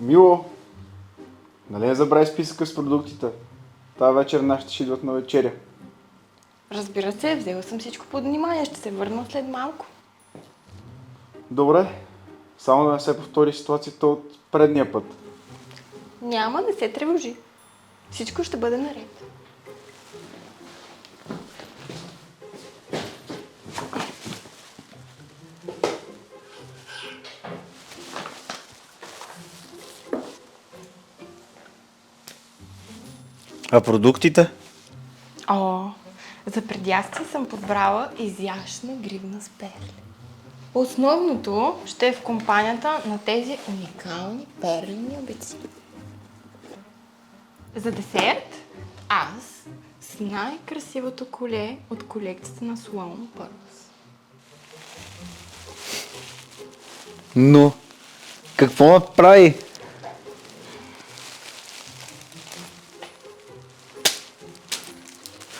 Мило, нали не забрави списъка с продуктите? Тая вечер нашите ще идват на вечеря. Разбира се, взела съм всичко под внимание, ще се върна след малко. Добре, само да не се повтори ситуацията от предния път. Няма, не се тревожи. Всичко ще бъде наред. А продуктите? О, за предястие съм подбрала изящна гривна с перли. Основното ще е в компанията на тези уникални перлени обици. За десерт аз с най-красивото коле от колекцията на Sloan Pearls. Но, какво направи?